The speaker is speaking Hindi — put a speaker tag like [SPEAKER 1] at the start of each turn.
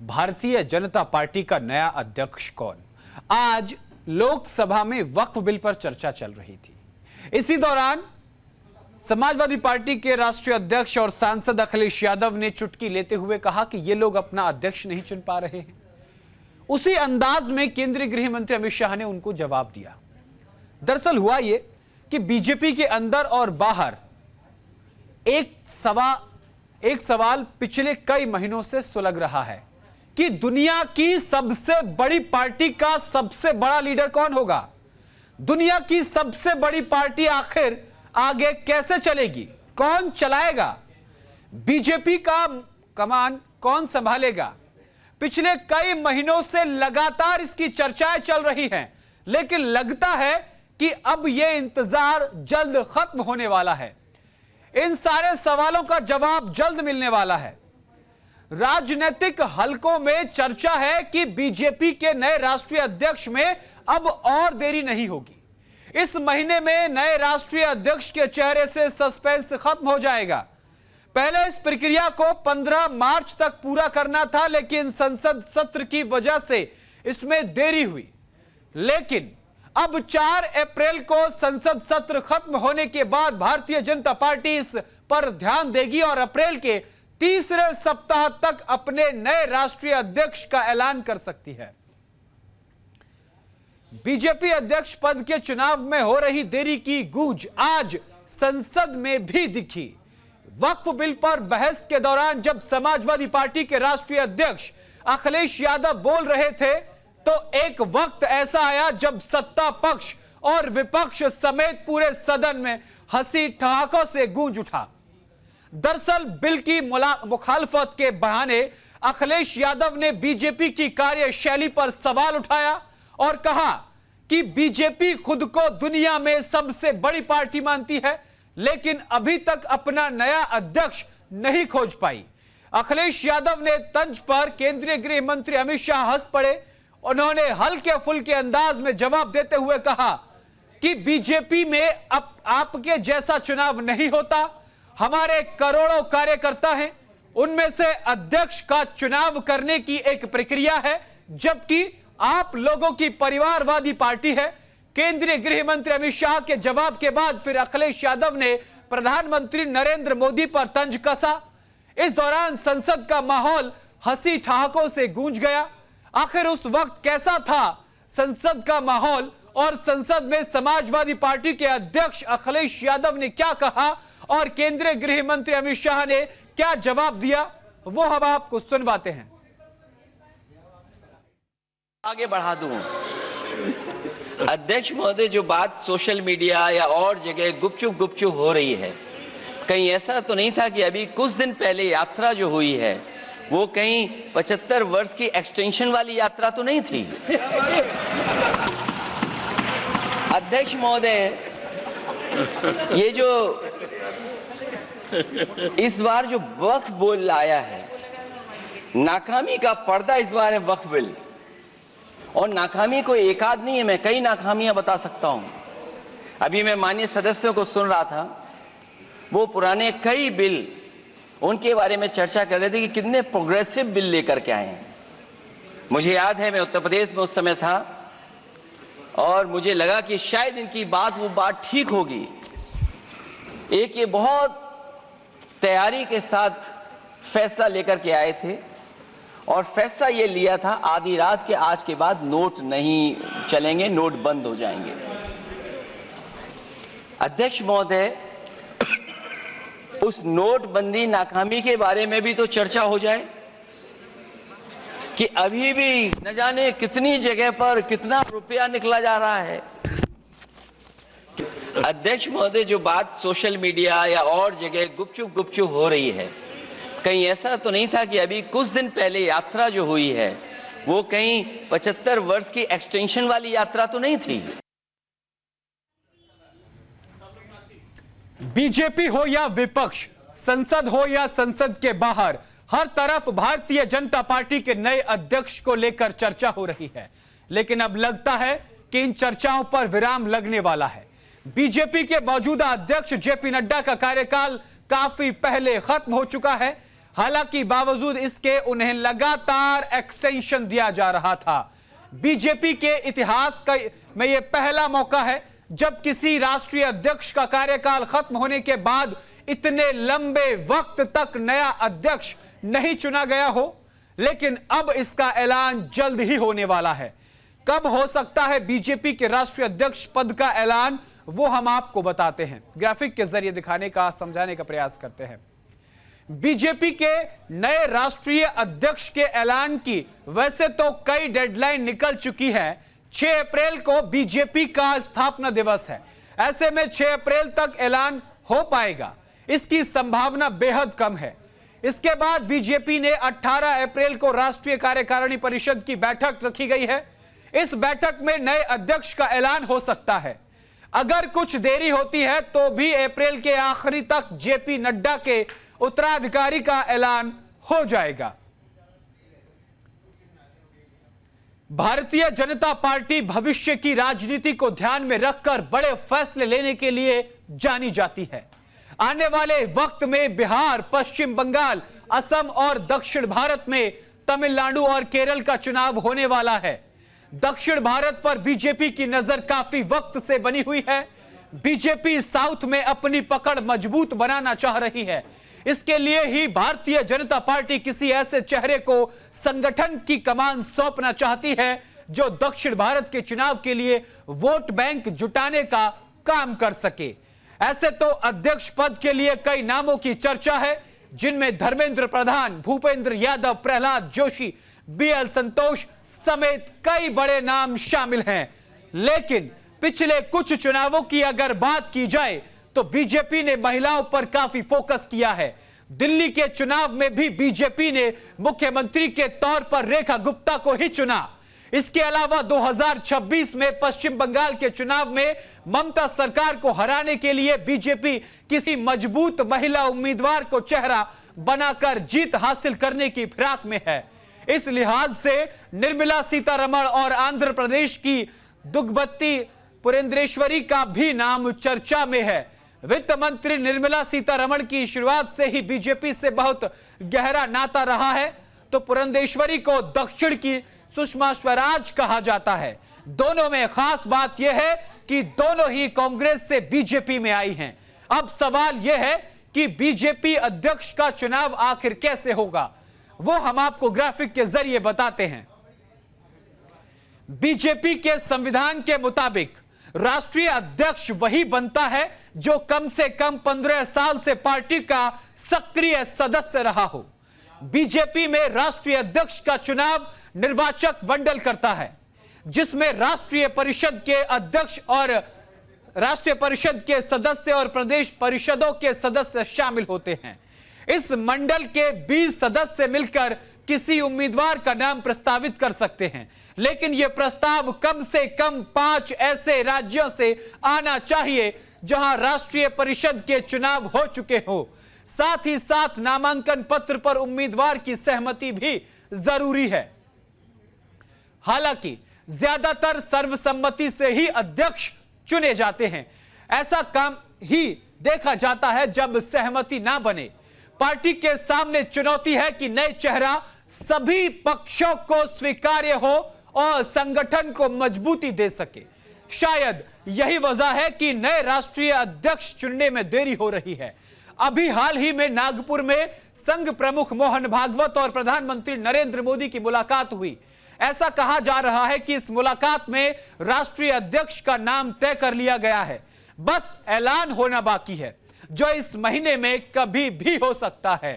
[SPEAKER 1] भारतीय जनता पार्टी का नया अध्यक्ष कौन? आज लोकसभा में वक्फ बिल पर चर्चा चल रही थी। इसी दौरान समाजवादी पार्टी के राष्ट्रीय अध्यक्ष और सांसद अखिलेश यादव ने चुटकी लेते हुए कहा कि ये लोग अपना अध्यक्ष नहीं चुन पा रहे हैं। उसी अंदाज में केंद्रीय गृह मंत्री अमित शाह ने उनको जवाब दिया। दरअसल हुआ ये कि बीजेपी के अंदर और बाहर एक सवाल पिछले कई महीनों से सुलग रहा है कि दुनिया की सबसे बड़ी पार्टी का सबसे बड़ा लीडर कौन होगा? दुनिया की सबसे बड़ी पार्टी आखिर आगे कैसे चलेगी? कौन चलाएगा? बीजेपी का कमान कौन संभालेगा? पिछले कई महीनों से लगातार इसकी चर्चाएं चल रही हैं, लेकिन लगता है कि अब यह इंतजार जल्द खत्म होने वाला है। इन सारे सवालों का जवाब जल्द मिलने वाला है। राजनीतिक हलकों में चर्चा है कि बीजेपी के नए राष्ट्रीय अध्यक्ष में अब और देरी नहीं होगी। इस महीने में नए राष्ट्रीय अध्यक्ष के चेहरे से सस्पेंस खत्म हो जाएगा। पहले इस प्रक्रिया को 15 मार्च तक पूरा करना था, लेकिन संसद सत्र की वजह से इसमें देरी हुई। लेकिन अब 4 अप्रैल को संसद सत्र खत्म होने के बाद भारतीय जनता पार्टी इस पर ध्यान देगी और अप्रैल के तीसरे सप्ताह तक अपने नए राष्ट्रीय अध्यक्ष का ऐलान कर सकती है। बीजेपी अध्यक्ष पद के चुनाव में हो रही देरी की गूंज आज संसद में भी दिखी। वक्फ बिल पर बहस के दौरान जब समाजवादी पार्टी के राष्ट्रीय अध्यक्ष अखिलेश यादव बोल रहे थे, तो एक वक्त ऐसा आया जब सत्ता पक्ष और विपक्ष समेत पूरे सदन में हंसी ठहाकों से गूंज उठा। दरअसल बिल की मुखालफत के बहाने अखिलेश यादव ने बीजेपी की कार्यशैली पर सवाल उठाया और कहा कि बीजेपी खुद को दुनिया में सबसे बड़ी पार्टी मानती है, लेकिन अभी तक अपना नया अध्यक्ष नहीं खोज पाई। अखिलेश यादव ने तंज पर केंद्रीय गृह मंत्री अमित शाह हंस पड़े। उन्होंने हल्के फुल्के अंदाज में जवाब देते हुए कहा कि बीजेपी में अब आपके जैसा चुनाव नहीं होता। हमारे करोड़ों कार्यकर्ता हैं, उनमें से अध्यक्ष का चुनाव करने की एक प्रक्रिया है, जबकि आप लोगों की परिवारवादी पार्टी है। केंद्रीय गृह मंत्री अमित शाह के जवाब के बाद फिर अखिलेश यादव ने प्रधानमंत्री नरेंद्र मोदी पर तंज कसा। इस दौरान संसद का माहौल हंसी ठहाकों से गूंज गया। आखिर उस वक्त कैसा था संसद का माहौल और संसद में समाजवादी पार्टी के अध्यक्ष अखिलेश यादव ने क्या कहा और केंद्रीय गृह मंत्री अमित शाह ने क्या जवाब दिया, वो हम आपको सुनवाते हैं।
[SPEAKER 2] आगे बढ़ा दूं, अध्यक्ष महोदय, जो बात सोशल मीडिया या और जगह गुपचुप हो रही है, कहीं ऐसा तो नहीं था कि अभी कुछ दिन पहले यात्रा जो हुई है वो कहीं 75 वर्ष की एक्सटेंशन वाली यात्रा तो नहीं थी? अध्यक्ष महोदय, ये जो इस बार जो वक्फ बिल आया है, नाकामी का पर्दा इस बार है वक्फ बिल। और नाकामी कोई एक आध नहीं है, मैं कई नाकामियां बता सकता हूं। अभी मैं माननीय सदस्यों को सुन रहा था, वो पुराने कई बिल उनके बारे में चर्चा कर रहे थे कि कितने प्रोग्रेसिव बिल लेकर के आए हैं। मुझे याद है मैं उत्तर प्रदेश में उस समय था और मुझे लगा कि शायद इनकी वो बात ठीक होगी। एक ये बहुत तैयारी के साथ फैसला लेकर के आए थे और फैसला ये लिया था आधी रात के आज के बाद नोट नहीं चलेंगे, नोट बंद हो जाएंगे। अध्यक्ष महोदय, उस नोटबंदी नाकामी के बारे में भी तो चर्चा हो जाए कि अभी भी न जाने कितनी जगह पर कितना रुपया निकला जा रहा है। अध्यक्ष महोदय, जो बात सोशल मीडिया या और जगह गुपचुप हो रही है, कहीं ऐसा तो नहीं था कि अभी कुछ दिन पहले यात्रा जो हुई है वो कहीं 75 वर्ष की एक्सटेंशन वाली यात्रा तो नहीं थी?
[SPEAKER 1] बीजेपी हो या विपक्ष, संसद हो या संसद के बाहर, हर तरफ भारतीय जनता पार्टी के नए अध्यक्ष को लेकर चर्चा हो रही है। लेकिन अब लगता है कि इन चर्चाओं पर विराम लगने वाला है। बीजेपी के मौजूदा अध्यक्ष जेपी नड्डा का कार्यकाल काफी पहले खत्म हो चुका है। हालांकि बावजूद इसके उन्हें लगातार एक्सटेंशन दिया जा रहा था। बीजेपी के इतिहास में यह पहला मौका है जब किसी राष्ट्रीय अध्यक्ष का कार्यकाल खत्म होने के बाद इतने लंबे वक्त तक नया अध्यक्ष नहीं चुना गया हो। लेकिन अब इसका ऐलान जल्द ही होने वाला है। कब हो सकता है बीजेपी के राष्ट्रीय अध्यक्ष पद का ऐलान, वो हम आपको बताते हैं, ग्राफिक के जरिए दिखाने का, समझाने का प्रयास करते हैं। बीजेपी के नए राष्ट्रीय अध्यक्ष के ऐलान की वैसे तो कई डेडलाइन निकल चुकी है। 6 अप्रैल को बीजेपी का स्थापना दिवस है। ऐसे में 6 अप्रैल तक ऐलान हो पाएगा, इसकी संभावना बेहद कम है। इसके बाद बीजेपी ने 18 अप्रैल को राष्ट्रीय कार्यकारिणी परिषद की बैठक रखी गई है। इस बैठक में नए अध्यक्ष का ऐलान हो सकता है। अगर कुछ देरी होती है तो भी अप्रैल के आखिरी तक जेपी नड्डा के उत्तराधिकारी का ऐलान हो जाएगा। भारतीय जनता पार्टी भविष्य की राजनीति को ध्यान में रखकर बड़े फैसले लेने के लिए जानी जाती है। आने वाले वक्त में बिहार, पश्चिम बंगाल, असम और दक्षिण भारत में तमिलनाडु और केरल का चुनाव होने वाला है। दक्षिण भारत पर बीजेपी की नजर काफी वक्त से बनी हुई है। बीजेपी साउथ में अपनी पकड़ मजबूत बनाना चाह रही है। इसके लिए ही भारतीय जनता पार्टी किसी ऐसे चेहरे को संगठन की कमान सौंपना चाहती है जो दक्षिण भारत के चुनाव के लिए वोट बैंक जुटाने का काम कर सके। ऐसे तो अध्यक्ष पद के लिए कई नामों की चर्चा है, जिनमें धर्मेंद्र प्रधान, भूपेंद्र यादव, प्रहलाद जोशी, बीएल संतोष समेत कई बड़े नाम शामिल हैं। लेकिन पिछले कुछ चुनावों की अगर बात की जाए तो बीजेपी ने महिलाओं पर काफी फोकस किया है। दिल्ली के चुनाव में भी बीजेपी ने मुख्यमंत्री के तौर पर रेखा गुप्ता को ही चुना। इसके अलावा 2026 में पश्चिम बंगाल के चुनाव में ममता सरकार को हराने के लिए बीजेपी किसी मजबूत महिला उम्मीदवार को चेहरा बनाकर जीत हासिल करने की फिराक में है। इस लिहाज से निर्मला सीतारमण और आंध्र प्रदेश की दुग्गबत्ती पुरेंद्रेश्वरी का भी नाम चर्चा में है। वित्त मंत्री निर्मला सीतारमण की शुरुआत से ही बीजेपी से बहुत गहरा नाता रहा है, तो पुरंदेश्वरी को दक्षिण की सुषमा स्वराज कहा जाता है। दोनों में खास बात यह है कि दोनों ही कांग्रेस से बीजेपी में आई हैं। अब सवाल यह है कि बीजेपी अध्यक्ष का चुनाव आखिर कैसे होगा, वो हम आपको ग्राफिक के जरिए बताते हैं। बीजेपी के संविधान के मुताबिक राष्ट्रीय अध्यक्ष वही बनता है जो कम से कम 15 साल से पार्टी का सक्रिय सदस्य रहा हो। बीजेपी में राष्ट्रीय अध्यक्ष का चुनाव निर्वाचक मंडल करता है, जिसमें राष्ट्रीय परिषद के अध्यक्ष और राष्ट्रीय परिषद के सदस्य और प्रदेश परिषदों के सदस्य शामिल होते हैं। इस मंडल के 20 सदस्य मिलकर किसी उम्मीदवार का नाम प्रस्तावित कर सकते हैं, लेकिन यह प्रस्ताव कम से कम 5 ऐसे राज्यों से आना चाहिए जहां राष्ट्रीय परिषद के चुनाव हो चुके हो। साथ ही साथ नामांकन पत्र पर उम्मीदवार की सहमति भी जरूरी है। हालांकि ज्यादातर सर्वसम्मति से ही अध्यक्ष चुने जाते हैं। ऐसा काम ही देखा जाता है जब सहमति ना बने। पार्टी के सामने चुनौती है कि नए चेहरा सभी पक्षों को स्वीकार्य हो और संगठन को मजबूती दे सके। शायद यही वजह है कि नए राष्ट्रीय अध्यक्ष चुनने में देरी हो रही है। अभी हाल ही में नागपुर में संघ प्रमुख मोहन भागवत और प्रधानमंत्री नरेंद्र मोदी की मुलाकात हुई। ऐसा कहा जा रहा है कि इस मुलाकात में राष्ट्रीय अध्यक्ष का नाम तय कर लिया गया है। बस ऐलान होना बाकी है, जो इस महीने में कभी भी हो सकता है।